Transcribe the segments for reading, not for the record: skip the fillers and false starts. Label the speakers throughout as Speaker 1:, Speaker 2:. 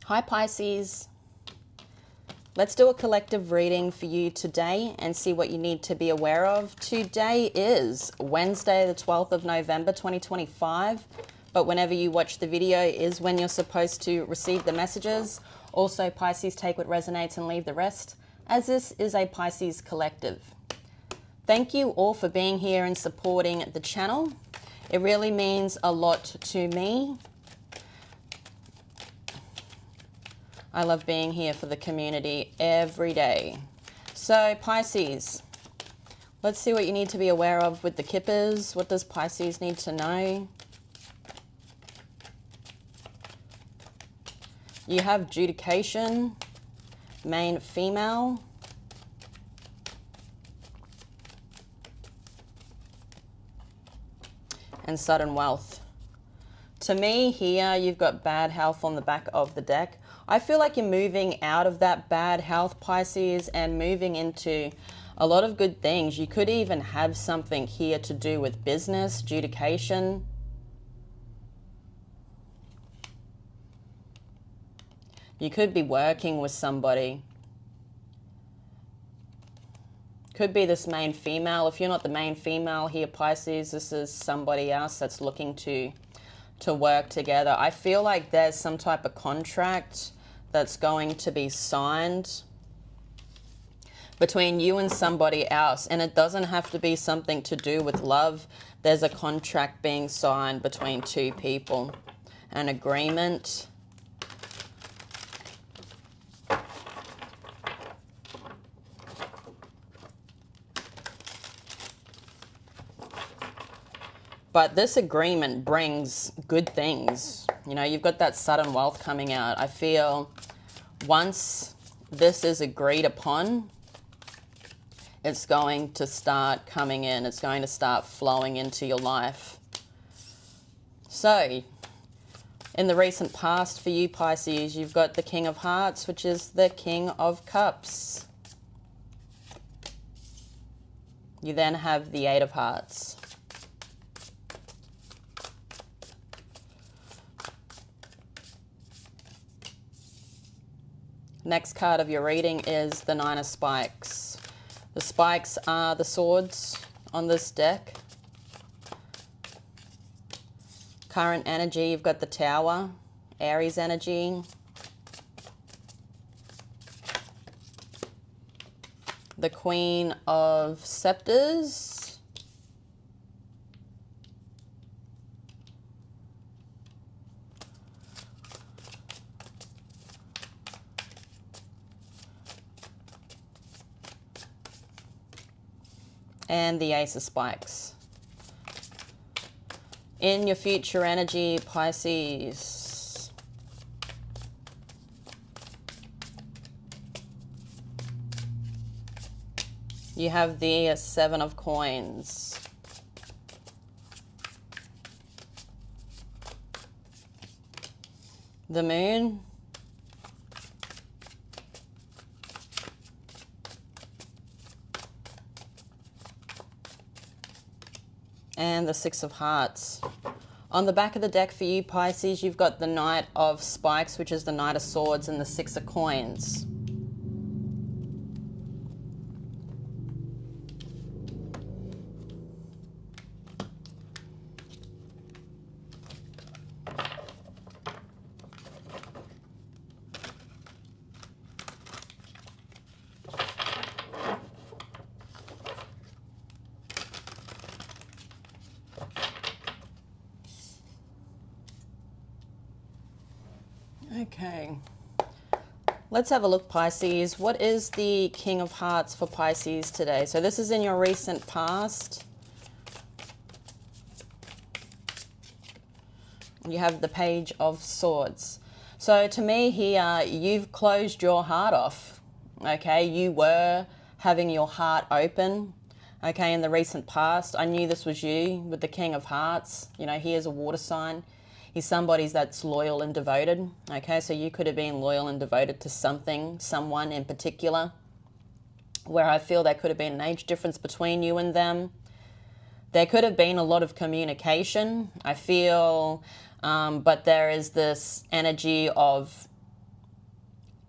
Speaker 1: Hi Pisces, let's do a collective reading for you today and see what you need to be aware of. Today is Wednesday the 12th of November 2025, but whenever you watch the video is when you're supposed to receive the messages. Also Pisces, take what resonates and leave the rest, as this is a Pisces collective. Thank you all for being here and supporting the channel. It really means a lot to me. I love being here for the community every day. So Pisces, let's see what you need to be aware of with the kippers. What does Pisces need to know? You have judication, main female, and sudden wealth. To me here, you've got bad health on the back of the deck. I feel like you're moving out of that bad health, Pisces, and moving into a lot of good things. You could even have something here to do with business, judication. You could be working with somebody. Could be this main female. If you're not the main female here, Pisces, this is somebody else that's looking to work together. I feel like there's some type of contract that's going to be signed between you and somebody else, and it doesn't have to be something to do with love. There's a contract being signed between two people, an agreement. But this agreement brings good things. You know, you've got that sudden wealth coming out. I feel once this is agreed upon, it's going to start coming in. It's going to start flowing into your life. So, in the recent past for you, Pisces, you've got the King of Hearts, which is the King of Cups. You then have the Eight of Hearts. Next card of your reading is the Nine of Spikes. The spikes are the swords on this deck. Current energy, you've got the Tower, Aries energy. The Queen of Scepters. And the Ace of Spikes. In your future energy, Pisces, you have the Seven of Coins. The Moon. And the Six of Hearts. On the back of the deck for you, Pisces, you've got the Knight of Spikes, which is the Knight of Swords, and the Six of Coins. Okay, let's have a look, Pisces. What is the King of Hearts for Pisces today? So this is in your recent past. You have the Page of Swords. So to me here, you've closed your heart off. Okay, you were having your heart open. Okay, in the recent past. I knew this was you with the King of Hearts. You know, he is a water sign. He's somebody that's loyal and devoted. Okay, so you could have been loyal and devoted to something, someone in particular, where I feel there could have been an age difference between you and them. There could have been a lot of communication, I feel, but there is this energy of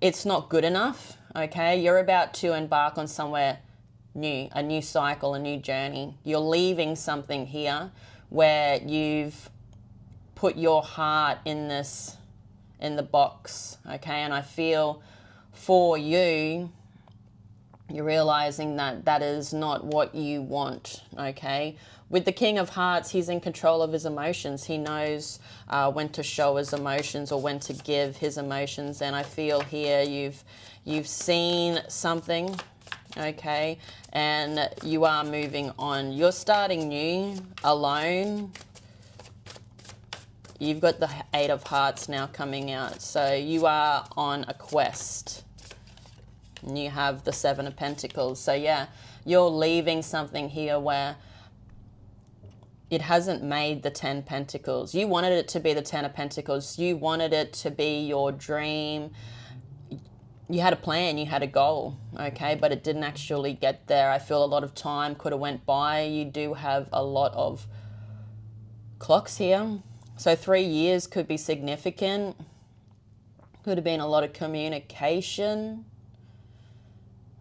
Speaker 1: it's not good enough, okay? You're about to embark on somewhere new, a new cycle, a new journey. You're leaving something here where you've put your heart in the box, okay? And I feel for you, you're realizing that that is not what you want, okay? With the King of Hearts, he's in control of his emotions. He knows when to show his emotions or when to give his emotions. And I feel here you've seen something, okay? And you are moving on. You're starting new, alone. You've got the Eight of Hearts now coming out. So you are on a quest. And you have the Seven of Pentacles. So yeah, you're leaving something here where it hasn't made the 10 Pentacles. You wanted it to be the 10 of Pentacles. You wanted it to be your dream. You had a plan, you had a goal, okay? But it didn't actually get there. I feel a lot of time could have went by. You do have a lot of clocks here. So 3 years could be significant. Could have been a lot of communication.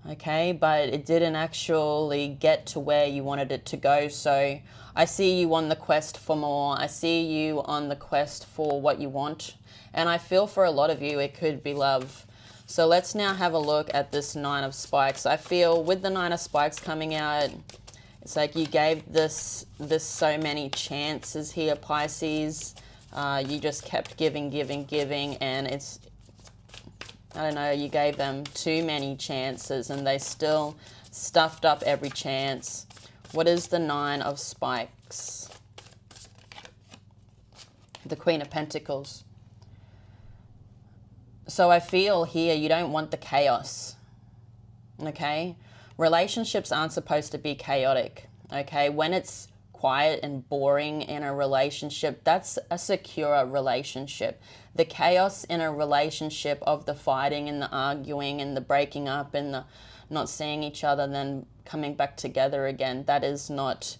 Speaker 1: Okay, but it didn't actually get to where you wanted it to go. So I see you on the quest for more. I see you on the quest for what you want. And I feel for a lot of you, it could be love. So let's now have a look at this Nine of Spikes. I feel with the Nine of Spikes coming out, it's like you gave this so many chances here, Pisces. You just kept giving, and it's, I don't know, you gave them too many chances and they still stuffed up every chance. What is the Nine of Spikes? The Queen of Pentacles. So I feel here you don't want the chaos, okay? Relationships aren't supposed to be chaotic, okay? When it's quiet and boring in a relationship, that's a secure relationship. The chaos in a relationship of the fighting and the arguing and the breaking up and the not seeing each other and then coming back together again, that is not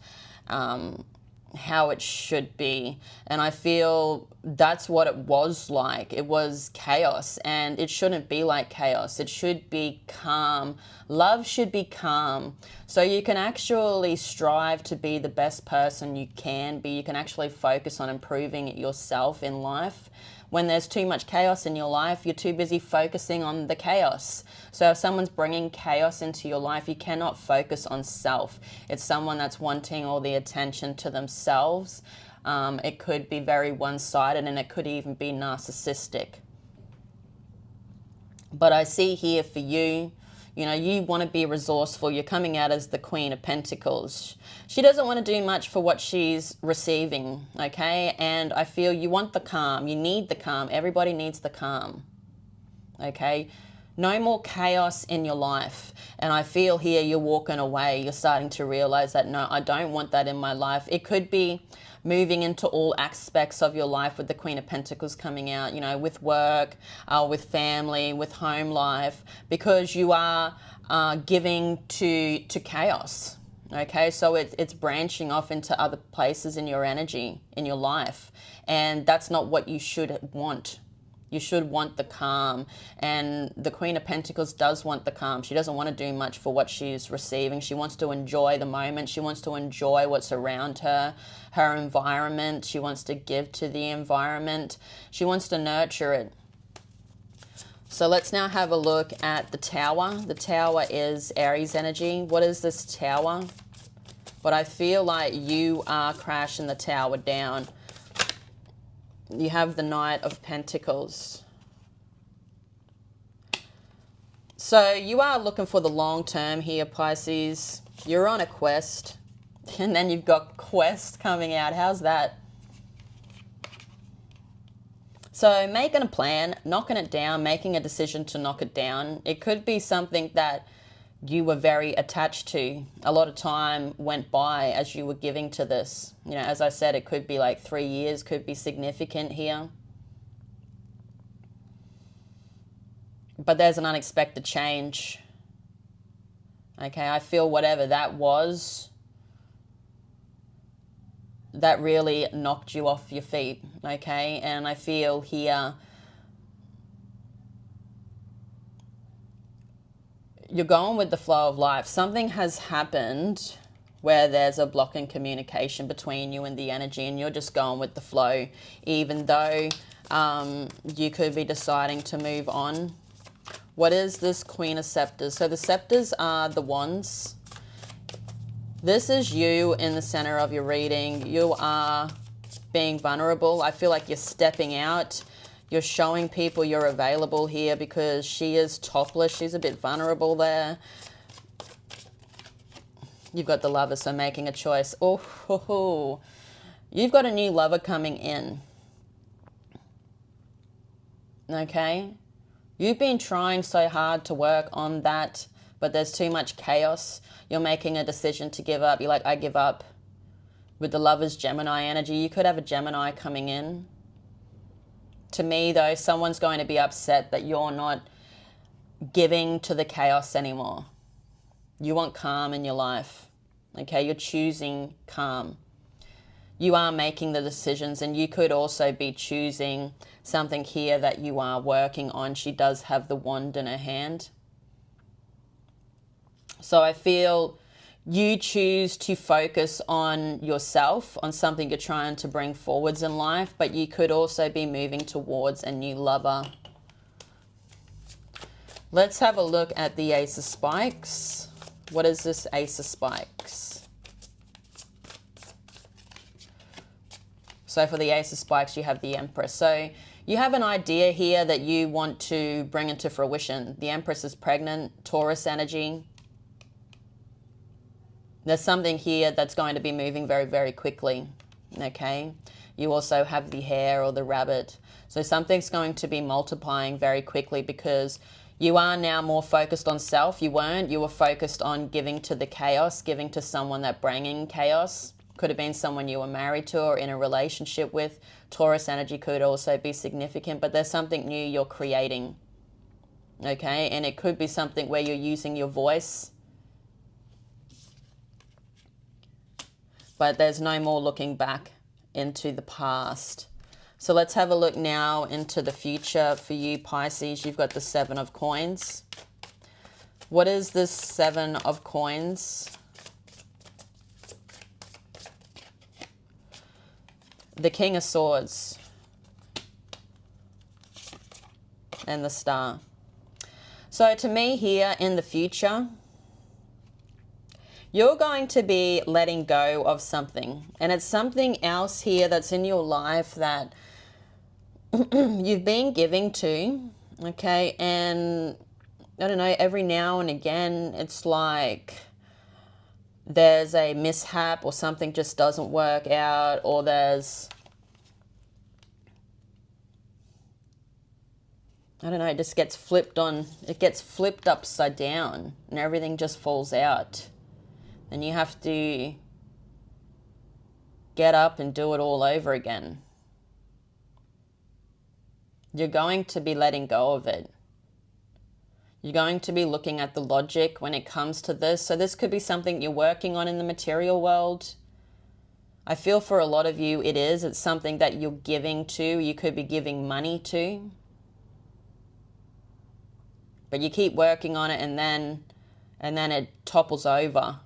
Speaker 1: how it should be. And I feel that's what it was like. It was chaos, and it shouldn't be like chaos. It should be calm. Love should be calm. So you can actually strive to be the best person you can be. You can actually focus on improving yourself in life. When there's too much chaos in your life, you're too busy focusing on the chaos. So if someone's bringing chaos into your life, you cannot focus on self. It's someone that's wanting all the attention to themselves. It could be very one-sided, and it could even be narcissistic. But I see here for you, you know, you want to be resourceful. You're coming out as the Queen of Pentacles. She doesn't want to do much for what she's receiving, okay? And I feel you want the calm. You need the calm. Everybody needs the calm, okay? No more chaos in your life. And I feel here you're walking away. You're starting to realize that, no, I don't want that in my life. It could be moving into all aspects of your life with the Queen of Pentacles coming out, you know, with work, with family, with home life, because you are giving to chaos, okay? So it's branching off into other places in your energy, in your life, and that's not what you should want. You should want the calm, and the Queen of Pentacles does want the calm. She doesn't want to do much for what she's receiving. She wants to enjoy the moment. She wants to enjoy what's around her, her environment. She wants to give to the environment. She wants to nurture it. So let's now have a look at the Tower. The Tower is Aries energy. What is this Tower? But I feel like you are crashing the Tower down. You have the Knight of Pentacles. So you are looking for the long term here, Pisces. You're on a quest. And then you've got quest coming out. How's that? So making a plan, knocking it down, making a decision to knock it down. It could be something that you were very attached to. A lot of time went by as you were giving to this. You know, as I said, it could be like 3 years, could be significant here. But there's an unexpected change. Okay, I feel whatever that was, that really knocked you off your feet, okay? And I feel here you're going with the flow of life. Something has happened where there's a block in communication between you and the energy, and you're just going with the flow, even though you could be deciding to move on. What is this Queen of Scepters? So the scepters are the wands. This is you in the center of your reading. You are being vulnerable. I feel like you're stepping out. You're showing people you're available here, because she is topless. She's a bit vulnerable there. You've got the Lover, so making a choice. Oh, you've got a new lover coming in. Okay? You've been trying so hard to work on that, but there's too much chaos. You're making a decision to give up. You're like, I give up. With the Lover's Gemini energy, you could have a Gemini coming in. To me, though, someone's going to be upset that you're not giving to the chaos anymore. You want calm in your life. Okay, you're choosing calm. You are making the decisions, and you could also be choosing something here that you are working on. She does have the wand in her hand. So I feel you choose to focus on yourself, on something you're trying to bring forwards in life, but you could also be moving towards a new lover. Let's have a look at the Ace of Spikes. What is this Ace of Spikes? So for the Ace of Spikes, you have the Empress. So you have an idea here that you want to bring into fruition. The Empress is pregnant, Taurus energy. There's something here that's going to be moving very, very quickly, okay? You also have the hare or the rabbit. So something's going to be multiplying very quickly, because you are now more focused on self. You weren't. You were focused on giving to the chaos, giving to someone that bringing chaos. Could have been someone you were married to or in a relationship with. Taurus energy could also be significant, but there's something new you're creating, okay? And it could be something where you're using your voice, but there's no more looking back into the past. So let's have a look now into the future for you, Pisces. You've got the Seven of Coins. What is this Seven of Coins? The King of Swords and the Star. So to me here in the future, you're going to be letting go of something. And it's something else here that's in your life that you've been giving to, okay? And I don't know, every now and again, it's like there's a mishap or something just doesn't work out, or there's, I don't know, it just gets flipped on, it gets flipped upside down and everything just falls out. And you have to get up and do it all over again. You're going to be letting go of it. You're going to be looking at the logic when it comes to this. So this could be something you're working on in the material world. I feel for a lot of you it is. It's something that you're giving to. You could be giving money to. But you keep working on it, and then it topples over.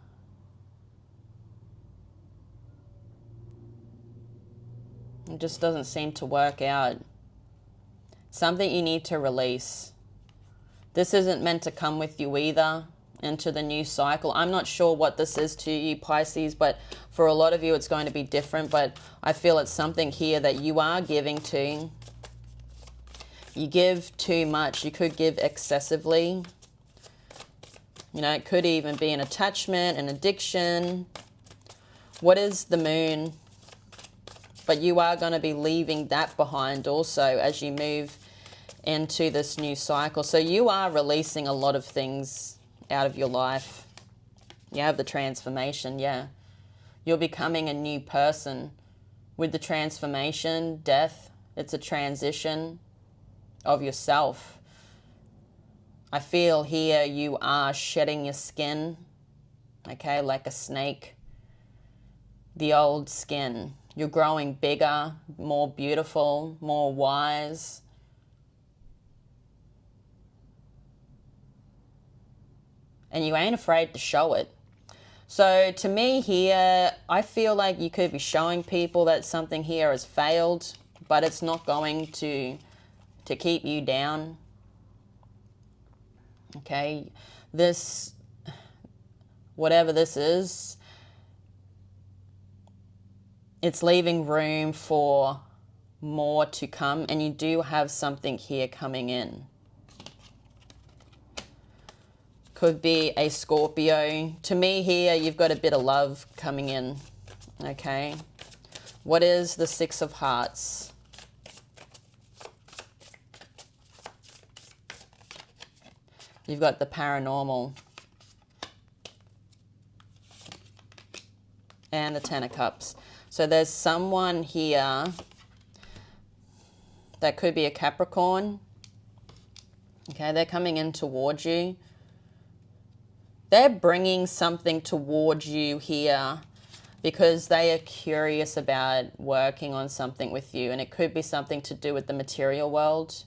Speaker 1: It just doesn't seem to work out. Something you need to release. This isn't meant to come with you either into the new cycle. I'm not sure what this is to you, Pisces, but for a lot of you it's going to be different. But I feel it's something here that you are giving to. You give too much. You could give excessively. You know, it could even be an attachment, an addiction. What is the Moon? But you are going to be leaving that behind also as you move into this new cycle. So you are releasing a lot of things out of your life. You have the transformation, yeah. You're becoming a new person. With the transformation, death, it's a transition of yourself. I feel here you are shedding your skin, okay, like a snake. The old skin. You're growing bigger, more beautiful, more wise. and you ain't afraid to show it. So to me here, I feel like you could be showing people that something here has failed, but it's not going to keep you down. Okay, this, whatever this is, it's leaving room for more to come, and you do have something here coming in. Could be a Scorpio. To me here, you've got a bit of love coming in, okay? What is the Six of Hearts? You've got the paranormal. And the Ten of Cups. So there's someone here that could be a Capricorn. Okay, they're coming in towards you. They're bringing something towards you here because they are curious about working on something with you. And it could be something to do with the material world.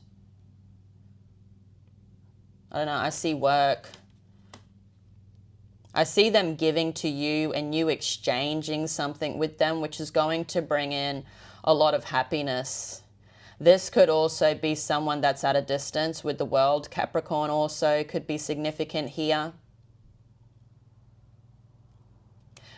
Speaker 1: I don't know, I see work. I see them giving to you and you exchanging something with them, which is going to bring in a lot of happiness. This could also be someone that's at a distance with the world. Capricorn also could be significant here.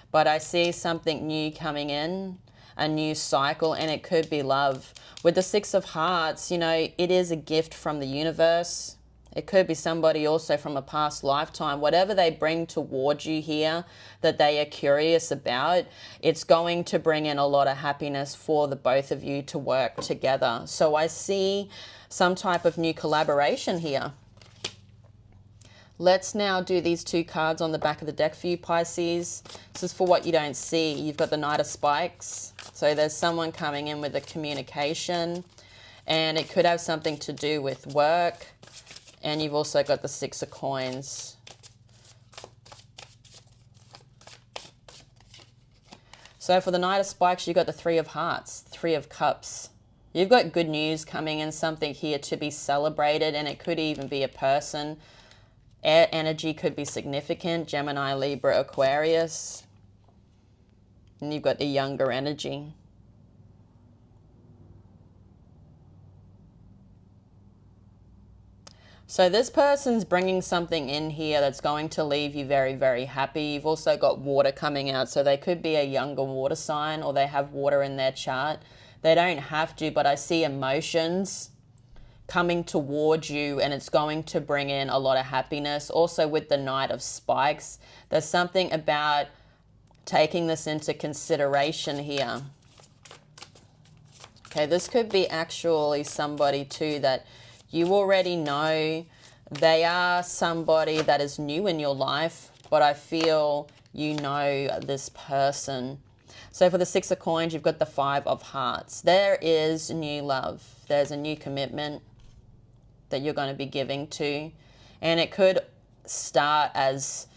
Speaker 1: But I see something new coming in, a new cycle, and it could be love. With the Six of Hearts, you know, it is a gift from the universe. It could be somebody also from a past lifetime. Whatever they bring towards you here that they are curious about, it's going to bring in a lot of happiness for the both of you to work together. So I see some type of new collaboration here. Let's now do these two cards on the back of the deck for you, Pisces. This is for what you don't see. You've got the Knight of Spikes. So there's someone coming in with a communication, and it could have something to do with work. And you've also got the Six of Coins. So for the Knight of Spikes, you've got the Three of Hearts, Three of Cups. You've got good news coming in, something here to be celebrated, and it could even be a person. Air energy could be significant, Gemini, Libra, Aquarius. And you've got the younger energy. So this person's bringing something in here that's going to leave you very, very happy. You've also got water coming out, so they could be a younger water sign or they have water in their chart. They don't have to, but I see emotions coming towards you, and it's going to bring in a lot of happiness. Also with the Knight of Spikes, there's something about taking this into consideration here. Okay, this could be actually somebody too that you already know. They are somebody that is new in your life, but I feel you know this person. So for the Six of Coins, you've got the Five of Hearts. There is new love. There's a new commitment that you're going to be giving to. And it could start as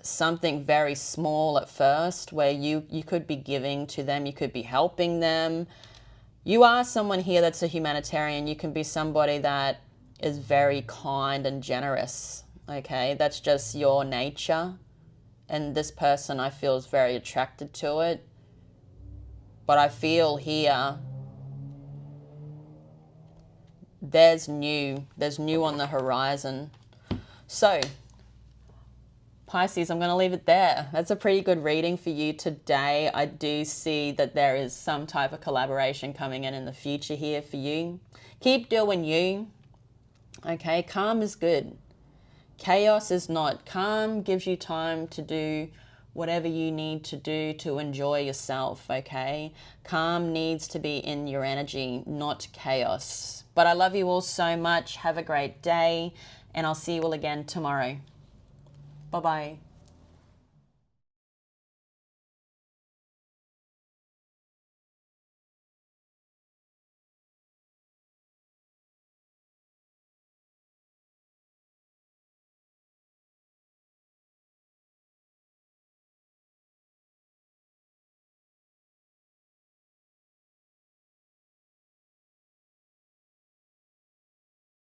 Speaker 1: something very small at first, where you could be giving to them, you could be helping them. You are someone here that's a humanitarian. You can be somebody that is very kind and generous, okay? That's just your nature. And this person, I feel, is very attracted to it. But I feel here, there's new on the horizon. So, Pisces, I'm going to leave it there. That's a pretty good reading for you today. I do see that there is some type of collaboration coming in the future here for you. Keep doing you. Okay, calm is good. Chaos is not. Calm gives you time to do whatever you need to do to enjoy yourself, okay? Calm needs to be in your energy, not chaos. But I love you all so much. Have a great day, and I'll see you all again tomorrow. Bye-bye.